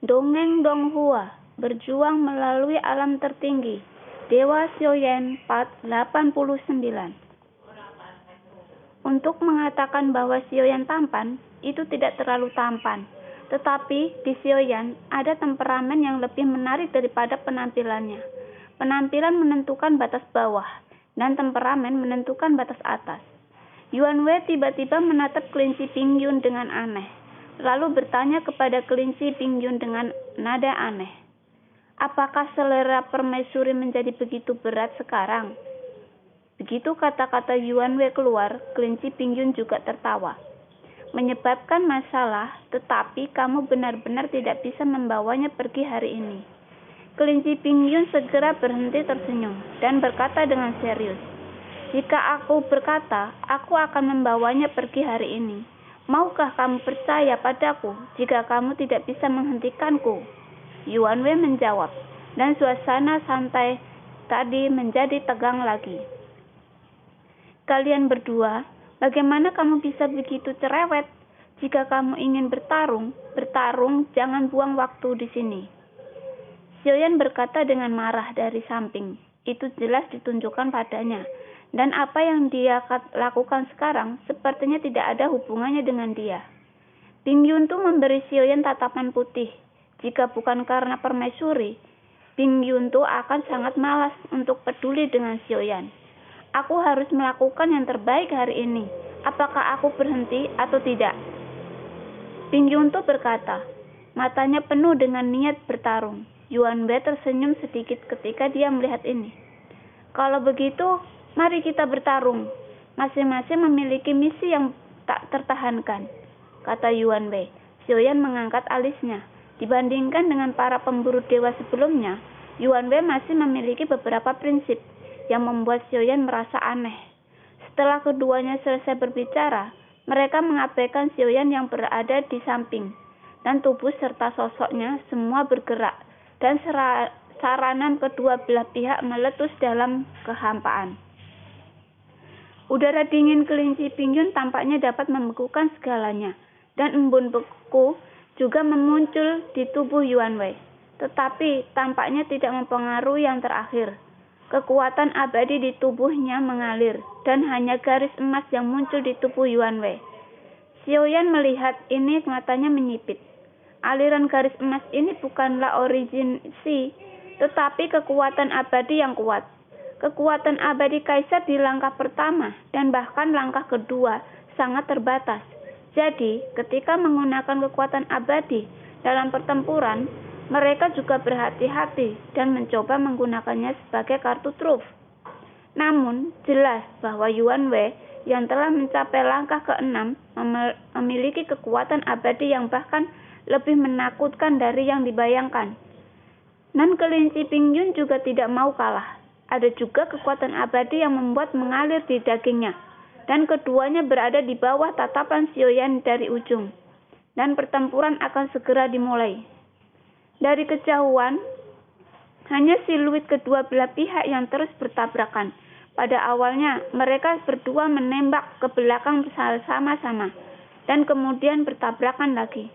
Dongeng Donghua, berjuang melalui alam tertinggi. Dewa Xiaoyan Part 89. Untuk mengatakan bahwa Xiaoyan tampan, itu tidak terlalu tampan. Tetapi di Xiaoyan ada temperamen yang lebih menarik daripada penampilannya. Penampilan menentukan batas bawah, dan temperamen menentukan batas atas. Yuan Wei tiba-tiba menatap kelinci Pingyun dengan aneh, lalu bertanya kepada kelinci Pingyun dengan nada aneh, "Apakah selera permaisuri menjadi begitu berat sekarang?" Begitu kata-kata Yuan Wei keluar, kelinci Pingyun juga tertawa. "Menyebabkan masalah, tetapi kamu benar-benar tidak bisa membawanya pergi hari ini." Kelinci Pingyun segera berhenti tersenyum dan berkata dengan serius, "Jika aku berkata, aku akan membawanya pergi hari ini. Maukah kamu percaya padaku jika kamu tidak bisa menghentikanku?" Yuan Wei menjawab, dan suasana santai tadi menjadi tegang lagi. "Kalian berdua, bagaimana kamu bisa begitu cerewet? Jika kamu ingin bertarung, jangan buang waktu di sini." Xiaoyan berkata dengan marah dari samping. Itu jelas ditunjukkan padanya. Dan apa yang dia lakukan sekarang sepertinya tidak ada hubungannya dengan dia. Pingyun Tu memberi Xiaoyan tatapan putih. Jika bukan karena permaisuri, Pingyun Tu akan sangat malas untuk peduli dengan Xiaoyan. "Aku harus melakukan yang terbaik hari ini. Apakah aku berhenti atau tidak?" Pingyun Tu berkata, matanya penuh dengan niat bertarung. Yuan Wei tersenyum sedikit ketika dia melihat ini. "Kalau begitu, mari kita bertarung. Masing-masing memiliki misi yang tak tertahankan," kata Yuan Wei. Xiaoyan mengangkat alisnya. Dibandingkan dengan para pemburu dewa sebelumnya, Yuan Wei masih memiliki beberapa prinsip yang membuat Xiaoyan merasa aneh. Setelah keduanya selesai berbicara, mereka mengabaikan Xiaoyan yang berada di samping, dan tubuh serta sosoknya semua bergerak, dan saranan kedua belah pihak meletus dalam kehampaan. Udara dingin kelinci Pingyun tampaknya dapat membekukan segalanya, dan embun beku juga memuncul di tubuh Yuan Wei. Tetapi tampaknya tidak mempengaruhi yang terakhir. Kekuatan abadi di tubuhnya mengalir, dan hanya garis emas yang muncul di tubuh Yuan Wei. Xiaoyan melihat ini, matanya menyipit. Aliran garis emas ini bukanlah origin Shi, tetapi kekuatan abadi yang kuat. Kekuatan abadi kaisar di langkah pertama dan bahkan langkah kedua sangat terbatas. Jadi, ketika menggunakan kekuatan abadi dalam pertempuran, mereka juga berhati-hati dan mencoba menggunakannya sebagai kartu truf. Namun, jelas bahwa Yuan Wei yang telah mencapai langkah ke-6 memiliki kekuatan abadi yang bahkan lebih menakutkan dari yang dibayangkan. Dan kelinci Pingyun juga tidak mau kalah. Ada juga kekuatan abadi yang membuat mengalir di dagingnya, dan keduanya berada di bawah tatapan Xiaoyan dari ujung. Dan pertempuran akan segera dimulai. Dari kejauhan, hanya siluet kedua belah pihak yang terus bertabrakan. Pada awalnya, mereka berdua menembak ke belakang bersama-sama, dan kemudian bertabrakan lagi.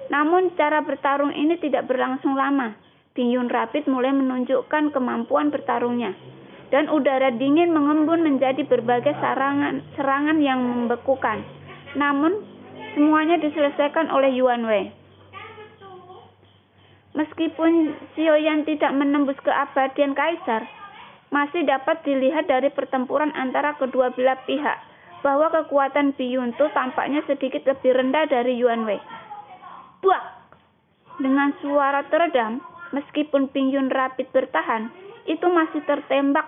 Namun cara bertarung ini tidak berlangsung lama. Pingyun Rapid mulai menunjukkan kemampuan bertarungnya, dan udara dingin mengembun menjadi berbagai serangan yang membekukan. Namun semuanya diselesaikan oleh Yuan Wei. Meskipun Xiaoyan tidak menembus keabadian kaisar, masih dapat dilihat dari pertempuran antara kedua belah pihak bahwa kekuatan Pingyun Tu tampaknya sedikit lebih rendah dari Yuan Wei. Buak! Dengan suara teredam, meskipun Pingyun Rapid bertahan, itu masih tertembak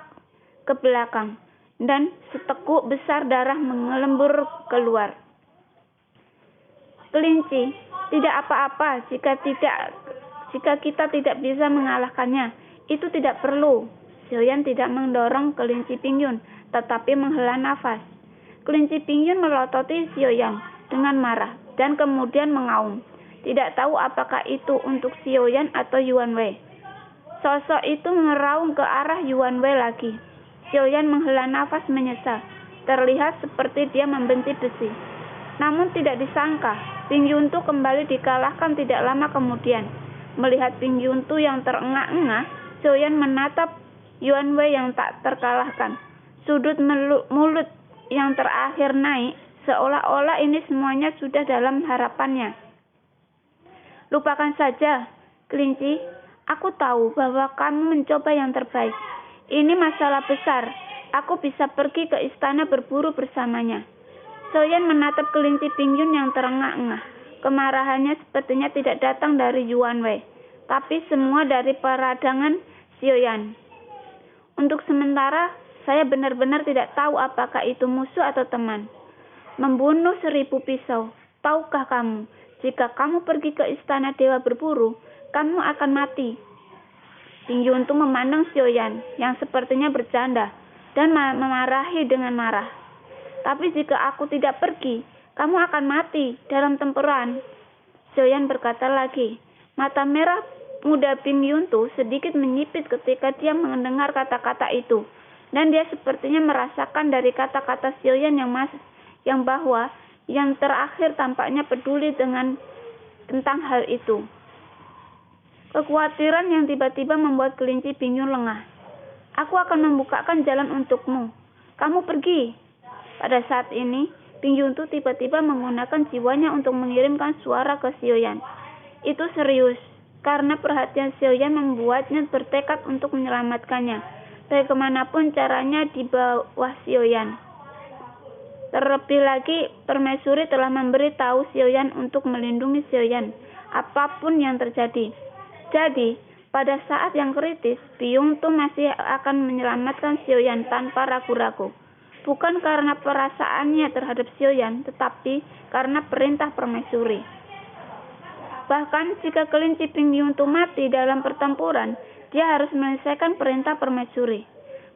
ke belakang, dan seteguk besar darah mengelembur keluar. "Kelinci, tidak apa-apa jika kita tidak bisa mengalahkannya. Itu tidak perlu." Xiaoyan tidak mendorong kelinci Pingyun, tetapi menghela nafas. Kelinci Pingyun melototi Xiaoyan dengan marah, dan kemudian mengaum. Tidak tahu apakah itu untuk Xiaoyan atau Yuan Wei. Sosok itu meraung ke arah Yuan Wei lagi. Xiaoyan menghela nafas menyesal. Terlihat seperti dia membenci besi. Namun tidak disangka, Pingyun Tu kembali dikalahkan tidak lama kemudian. Melihat Ping Yuntu yang terengah-engah, Xiaoyan menatap Yuan Wei yang tak terkalahkan. Sudut mulut yang terakhir naik, seolah-olah ini semuanya sudah dalam harapannya. Lupakan saja, kelinci. Aku tahu bahwa kamu mencoba yang terbaik. Ini masalah besar. Aku bisa pergi ke istana berburu bersamanya. Xiaoyan menatap kelinci Ping Yun yang terengah-engah. Kemarahannya sepertinya tidak datang dari Yuan Wei, tapi semua dari peradangan Xiaoyan. Untuk sementara, saya benar-benar tidak tahu apakah itu musuh atau teman. Membunuh 1000 pisau. Tahukah kamu, jika kamu pergi ke istana dewa berburu, kamu akan mati. Ping Yuntu memandang Xiaoyan yang sepertinya bercanda dan memarahi dengan marah. Tapi jika aku tidak pergi, kamu akan mati dalam temperan. Xiaoyan berkata lagi. Mata merah muda Ping Yuntu sedikit menyipit ketika dia mendengar kata-kata itu. Dan dia sepertinya merasakan dari kata-kata Xiaoyan yang bahwa yang terakhir tampaknya peduli tentang hal itu. Kekhawatiran yang tiba-tiba membuat kelinci Ping Yun lengah. Aku akan membukakan jalan untukmu. Kamu pergi. Pada saat ini, Ping Yuntu tiba-tiba menggunakan jiwanya untuk mengirimkan suara ke Xiaoyan. Itu serius, karena perhatian Xiaoyan membuatnya bertekad untuk menyelamatkannya, bagaimanapun caranya di bawah Xiaoyan. Terlebih lagi, permaisuri telah memberi tahu Xiaoyan untuk melindungi Xiaoyan, apapun yang terjadi. Jadi, pada saat yang kritis, Ping Yuntu masih akan menyelamatkan Xiaoyan tanpa ragu-ragu. Bukan karena perasaannya terhadap Xiaoyan, tetapi karena perintah permaisuri. Bahkan jika kelinci Ping Yuntu mati dalam pertempuran, dia harus menyelesaikan perintah permaisuri.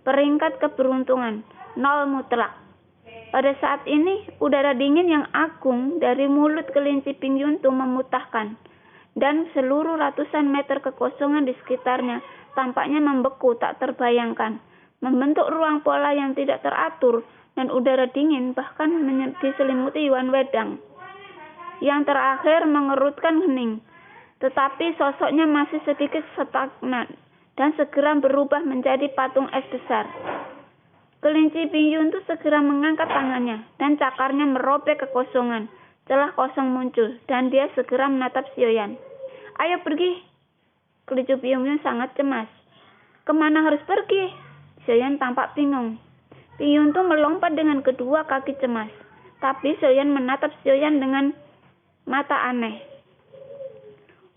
Peringkat keberuntungan, 0 mutlak. Pada saat ini, udara dingin yang agung dari mulut kelinci Ping Yuntu memutahkan, dan seluruh ratusan meter kekosongan di sekitarnya tampaknya membeku tak terbayangkan, membentuk ruang pola yang tidak teratur, dan udara dingin bahkan diselimuti Yuan Wedang. Yang terakhir mengerutkan hening, tetapi sosoknya masih sedikit stagnan dan segera berubah menjadi patung es besar. Kelinci Ping Yuntu segera mengangkat tangannya dan cakarnya merobek kekosongan. Celah kosong muncul dan dia segera menatap Xiaoyan. Ayo pergi. Kelinci Ping Yuntu sangat cemas. Kemana harus pergi? Xiaoyan tampak bingung. Ping Yuntu melompat dengan kedua kaki cemas. Tapi Xiaoyan menatap Xiaoyan dengan mata aneh.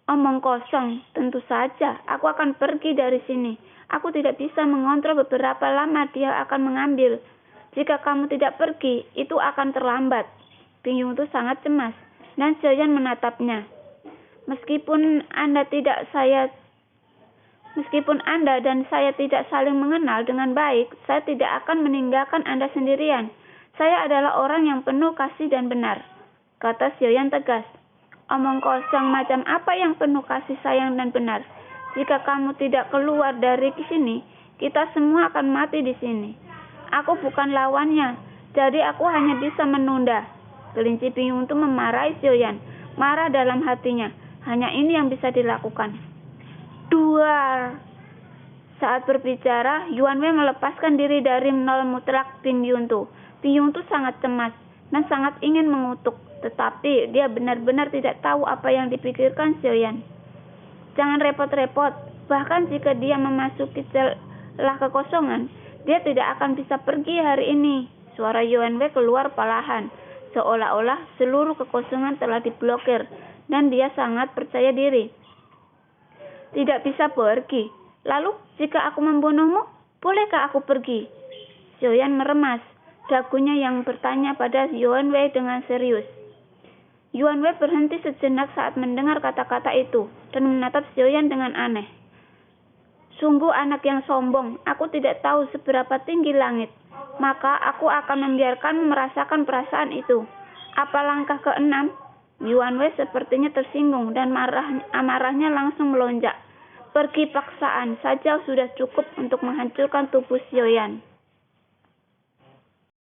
Omong kosong, tentu saja. Aku akan pergi dari sini. Aku tidak bisa mengontrol beberapa lama dia akan mengambil. Jika kamu tidak pergi, itu akan terlambat. Ping Yuntu sangat cemas, dan Xiaoyan menatapnya. Meskipun Anda dan saya tidak saling mengenal dengan baik, saya tidak akan meninggalkan Anda sendirian. Saya adalah orang yang penuh kasih dan benar, kata Xiaoyan tegas. Omong kosong macam apa yang penuh kasih sayang dan benar? Jika kamu tidak keluar dari sini, kita semua akan mati di sini. Aku bukan lawannya, jadi aku hanya bisa menunda. Kelinci Ping Yuntu memarahi Xiaoyan, marah dalam hatinya. Hanya ini yang bisa dilakukan. Duar. Saat berbicara, Yuan Wei melepaskan diri dari 0 mutlak Ping Yuntu. Ping Yuntu sangat cemas dan sangat ingin mengutuk, tetapi dia benar-benar tidak tahu apa yang dipikirkan Xiaoyan. Jangan repot-repot, bahkan jika dia memasuki celah kekosongan, dia tidak akan bisa pergi hari ini. Suara Yuan Wei keluar perlahan, seolah-olah seluruh kekosongan telah diblokir, dan dia sangat percaya diri. Tidak bisa pergi. Lalu, jika aku membunuhmu, bolehkah aku pergi? Xiaoyan meremas, dagunya yang bertanya pada Yuan Wei dengan serius. Yuan Wei berhenti sejenak saat mendengar kata-kata itu, dan menatap Xiaoyan dengan aneh. Sungguh anak yang sombong, aku tidak tahu seberapa tinggi langit, maka aku akan membiarkanmu merasakan perasaan itu. Apa langkah ke-6? Yuan Wei sepertinya tersinggung dan amarahnya langsung melonjak. Pergi paksaan saja sudah cukup untuk menghancurkan tubuh Xiaoyan.